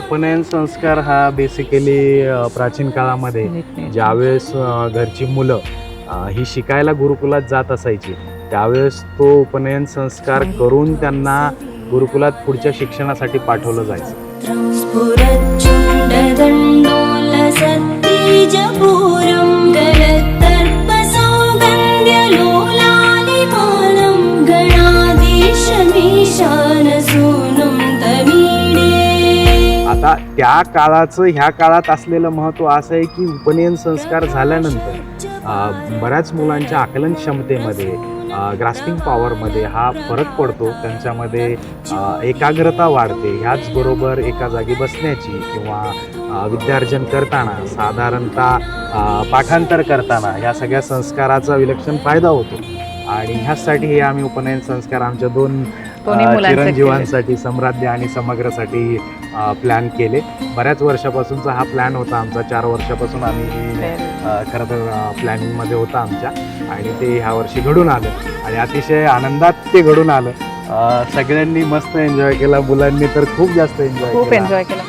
उपनयन संस्कार हा बेसिकली प्राचीन काळामध्ये ज्यावेळेस घरची मुलं ही शिकायला गुरुकुलात जात असायची, त्यावेळेस तो उपनयन संस्कार करून त्यांना गुरुकुलात पुढच्या शिक्षणासाठी पाठवलं जायचं. आता त्या काळाचं ह्या काळात असलेलं महत्त्व असं आहे की उपनयन संस्कार झाल्यानंतर बऱ्याच मुलांच्या आकलन क्षमतेमध्ये, ग्रास्पिंग पॉवरमध्ये हा फरक पडतो. त्यांच्यामध्ये एकाग्रता वाढते. ह्याचबरोबर एका जागी बसण्याची किंवा विद्यार्जन करताना, साधारणतः पाठांतर करताना ह्या सगळ्या संस्काराचा विलक्षण फायदा होतो. आणि ह्याचसाठी हे आम्ही उपनयन संस्कार आमच्या दोन चिरंजीवांसाठी, सम्राज्य आणि समग्रसाठी प्लॅन केले. बऱ्याच वर्षापासूनचा हा प्लॅन होता आमचा. 4 वर्षापासून आम्ही खरं तर प्लॅनिंगमध्ये होता आमच्या, आणि ते ह्या वर्षी घडून आलं आणि अतिशय आनंदात ते घडून आलं. सगळ्यांनी मस्त एन्जॉय केला. मुलांनी तर खूप जास्त एन्जॉय केला.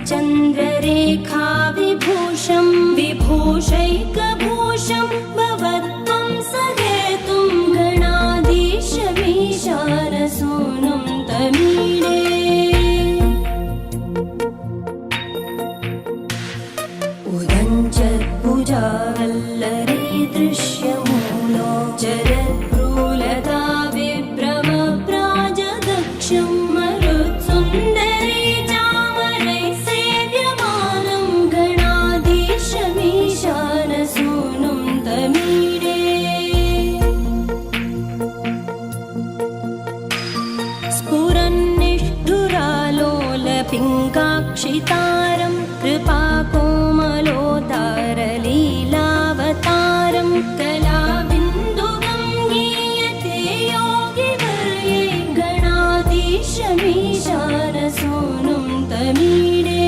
चंद्ररेखा विभूषं विभूषैकभूषं भवत्वं सहेतुं गणाधीशमीशानसूनुं तमीडे उदञ्चत्पूजावल्लरी दृश्यमूलो चरत्प्रूलता विभ्रमप्राजदक्षं मरुत्सुन्दरी पिङ्गाक्षितारं कृपाकोमलोतारलीलावतारं कलाबिन्दुगं गीयते योगिवर्ये गणाधीशमीशानसूनुं तमीडे.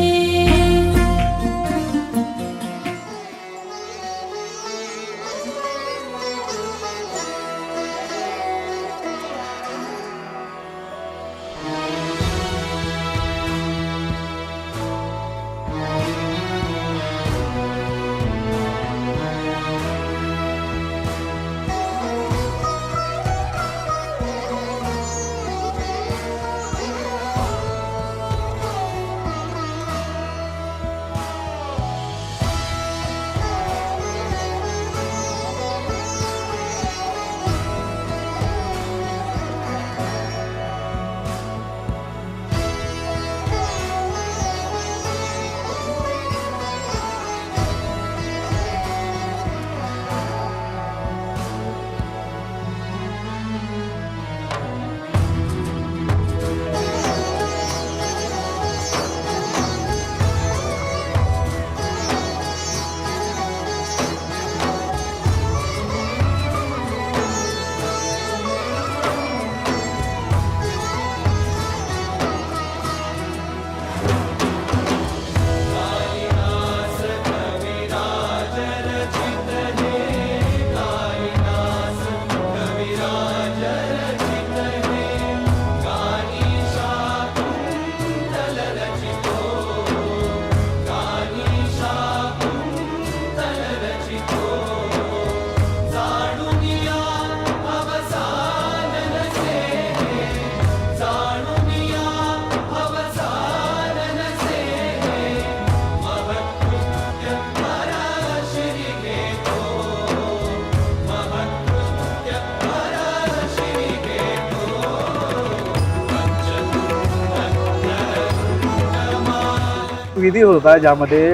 विधी होता ज्यामध्ये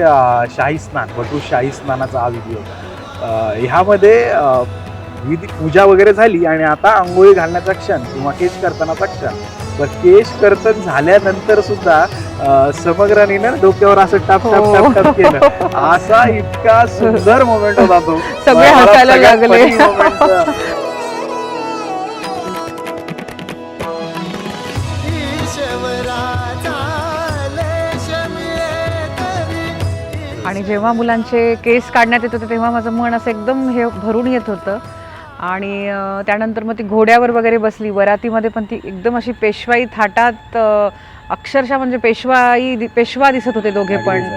शाही स्नान, वटू शाही स्नानाचा हा विधी होता. ह्यामध्ये विधी पूजा वगैरे झाली आणि आता आंघोळी घालण्याचा क्षण किंवा केश कर्तनाचा क्षण. तर केश कर्तन झाल्यानंतर सुद्धा समग्रानीनं डोक्यावर असं टाप टाप टाप टाप केलं. असा इतका सुंदर मोमेंट होता तो. सगळे हसायला लागले. आणि जेव्हा मुलांचे केस काढण्यात येत होते तेव्हा माझं मन असं एकदम हे भरून येत होतं. आणि त्यानंतर मग ती घोड्यावर वगैरे बसली वरातीमध्ये, पण ती एकदम अशी पेशवाई थाटात, अक्षरशः म्हणजे पेशवा दिसत होते दोघे पण.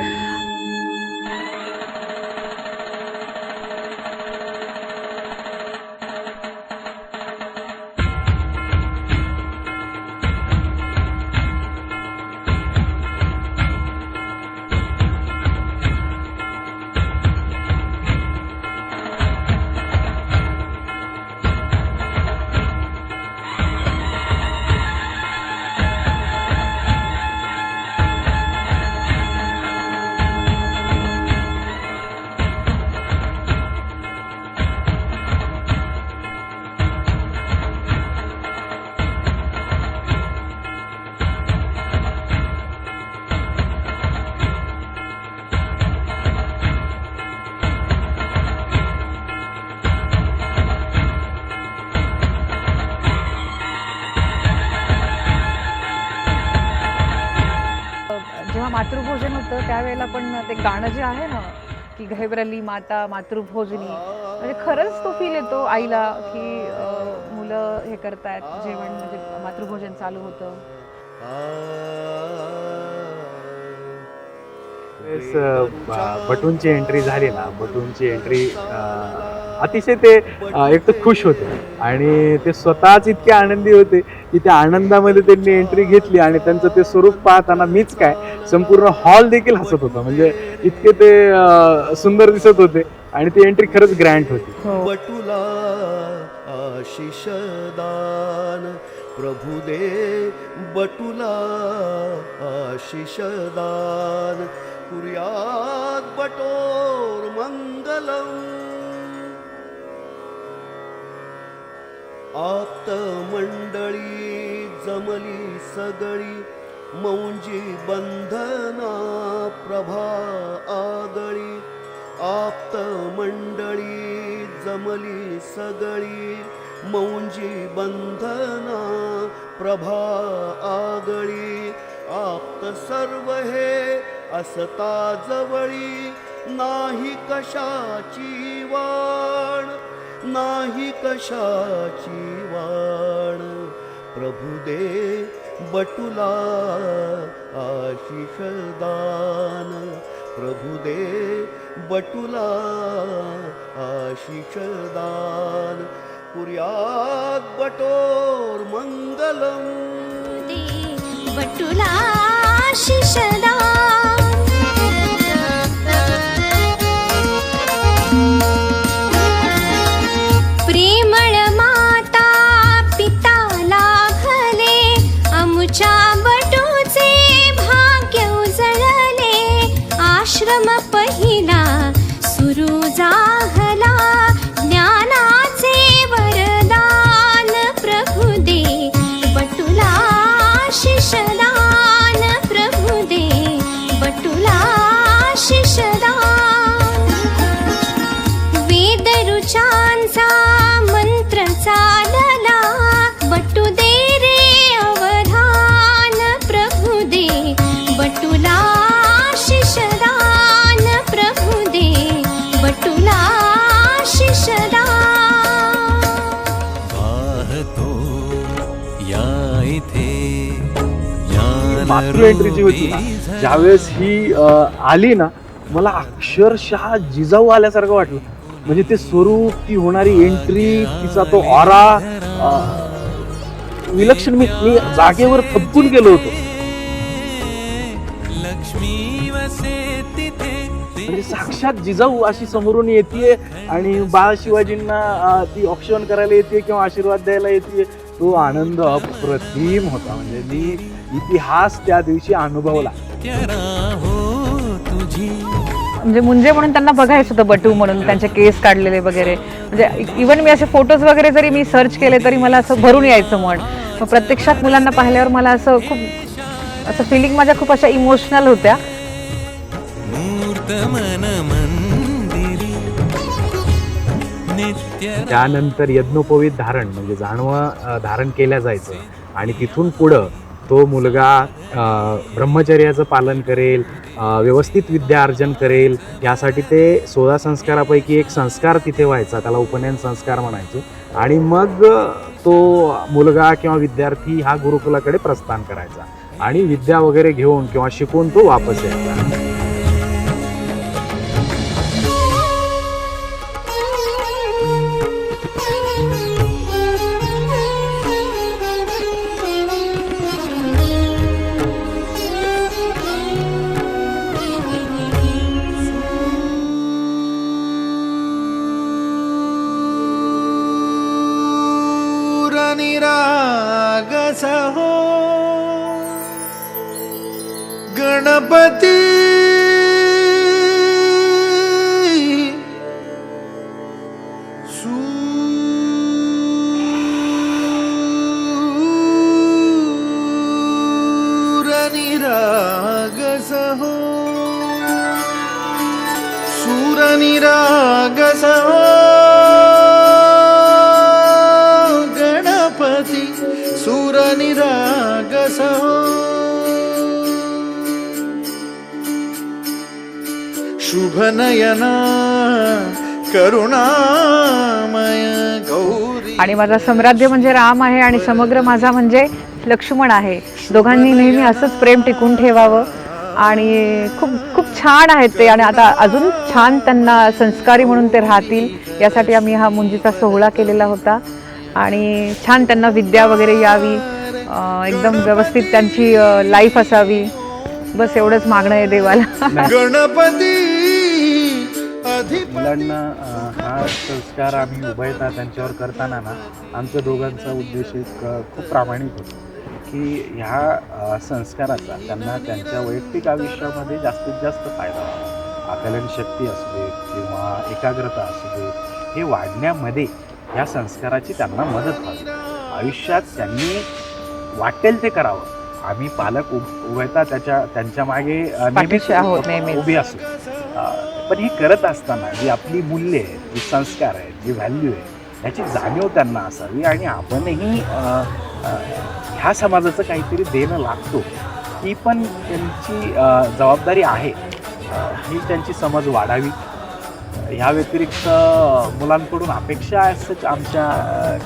जेव्हा मातृभोजन होतं त्यावेळेला पण ते गाणं जे आहे ना की घाबरली माता मातृभोजनी, म्हणजे खरंच तो फील येतो आईला की मुलं हे करतायत जेवण, म्हणजे मातृभोजन चालू होतं. बटूंची एंट्री झाली ना, बटूंची एंट्री अतिशय ते एक तर खुश होते आणि ते स्वतःच इतके आनंदी होते की त्या आनंदामध्ये त्यांनी एंट्री घेतली आणि त्यांचं ते स्वरूप पाहताना मीच काय संपूर्ण हॉल देखील हसत होता. म्हणजे इतके ते सुंदर दिसत होते आणि ती एंट्री खरंच ग्रँड होती. बटुला आशिष दान प्रभु दे, बटुला आशिष दान कुर्यात बटोर मंगलम. आप्त मंडळी जमली सगळी, मौंजी बंधना प्रभा आगळी. आप्त मंडळी जमली सगळी, मौंजी बंधना प्रभा आगळी. आप्त सर्व हे असता जवळी, नाही कशाची वाण, नाही कशाची वाण. प्रभु दे बटुला आशिष दान, प्रभु दे बटुला आशिष दान कुर्यात बटोर मंगलम. बटुला आशिष दान. प्रेमळ माता पिता लाभले, आमुच्या बटूचे भाग्य उजळले. आश्रम पहिला सुरू जाहला, ज्ञानाचे वरदान प्रभु दे बटुला आशिष दान. प्रभु दे बटुला आशिष दान. वेद ऋचांचा मंत्र चालला, बटू दे रे अवधान. प्रभु दे बटुला आशिष दान. प्रभु दे बटुला आशिष दान. वाहतो या इथे मातृ एंट्री जी होती ना, ज्यावेळेस ही आली ना, मला अक्षरशः जिजाऊ आल्यासारखं वाटलं. म्हणजे ते स्वरूप, ती होणारी एंट्री, तिचा तो ऑरा विलक्षण. मी जागेवर थबकून गेलो होतो. लक्ष्मी वसे तिथे, म्हणजे साक्षात जिजाऊ अशी समोरून येते आणि बाळ शिवाजींना ती ऑप्शन करायला येते किंवा आशीर्वाद द्यायला येते. तो आनंद अप्रतिम होता. म्हणजे मी इतिहास त्या दिवशी अनुभवला. तुझी म्हणजे मुंजे म्हणून त्यांना बघायचं होतं, बटू म्हणून त्यांचे केस काढलेले वगैरे. म्हणजे इवन मी असे फोटोज वगैरे जरी मी सर्च केले तरी मला असं भरून यायचं मन. मग प्रत्यक्षात मुलांना पाहिल्यावर मला असं खूप असं फिलिंग माझ्या खूप अशा इमोशनल होत्या. मूर्त मन मंदिरी नित्य. त्यानंतर यज्ञोपवीत धारण म्हणजे जानवं धारण केल्या जायचं आणि तिथून पुढं तो मुलगा ब्रह्मचर्याचं पालन करेल, व्यवस्थित विद्यार्जन करेल, यासाठी ते 16 संस्कारापैकी एक संस्कार तिथे व्हायचा, त्याला उपनयन संस्कार म्हणायचे. आणि मग तो मुलगा किंवा विद्यार्थी हा गुरुकुलाकडे प्रस्थान करायचा आणि विद्या वगैरे घेऊन किंवा शिकून तो वापस यायचा. निरागस हो गणपती सूर निरागस हो सूर निरागस हो सूर निरागस हो शुभ नयना करुणामय गौरी. आणि माझा सम्राज्य म्हणजे राम आहे आणि समग्र माझा म्हणजे लक्ष्मण आहे. दोघांनी नेहमी असंच प्रेम टिकून ठेवावं आणि खूप खूप छान आहेत ते. आणि आता अजून छान त्यांना संस्कारी म्हणून ते राहतील यासाठी आम्ही हा मुंजीचा सोहळा केलेला होता. आणि छान त्यांना विद्या वगैरे यावी, एकदम व्यवस्थित त्यांची लाईफ असावी, बस एवढंच मागणं आहे देवाला. गणपती मुलांना हा संस्कार आम्ही उभयता त्यांच्यावर करताना ना, आमच्या दोघांचा उद्देश एक खूप प्रामाणिक होतो की ह्या संस्काराचा त्यांना त्यांच्या वैयक्तिक आयुष्यामध्ये जास्तीत जास्त फायदा व्हावा. आकलन शक्ती असू दे किंवा एकाग्रता असू दे, हे वाढण्यामध्ये ह्या संस्काराची त्यांना मदत व्हावी. आयुष्यात त्यांनी वाटेल ते करावं. आम्ही पालक उभयता त्यांच्या मागे पाठीशी आहोत नेहमीच. उभी असू, पण हे करत असताना जी आपली मूल्य आहेत, जी संस्कार आहेत, जी व्हॅल्यू आहे, ह्याची जाणीव त्यांना असावी. आणि आपणही ह्या समाजाचं काहीतरी देणं लागतो, ही पण त्यांची जबाबदारी आहे. ही त्यांची समज वाढावी. ह्या व्यतिरिक्त मुलांकडून अपेक्षा असंच आमच्या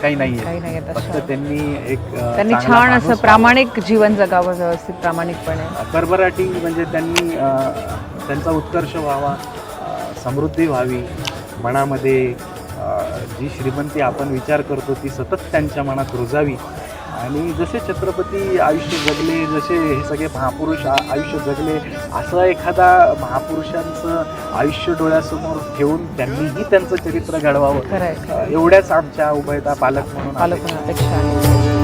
काही नाही आहे. फक्त त्यांनी छान असं प्रामाणिक जीवन जगावं, व्यवस्थित प्रामाणिकपणे. भरभराटी म्हणजे त्यांनी त्यांचा उत्कर्ष व्हावा, समृद्धी व्हावी. मनामध्ये जी श्रीमंती आपण विचार करतो ती सतत त्यांच्या मनात रुजावी. आणि जसे छत्रपती आयुष्य जगले, जसे हे सगळे महापुरुष आयुष्य जगले, असं एखादा महापुरुषांचं आयुष्य डोळ्यासमोर ठेवून त्यांनीही त्यांचं चरित्र घडवावं, एवढ्याच आमच्या उभयता पालक म्हणून अपेक्षा आहे.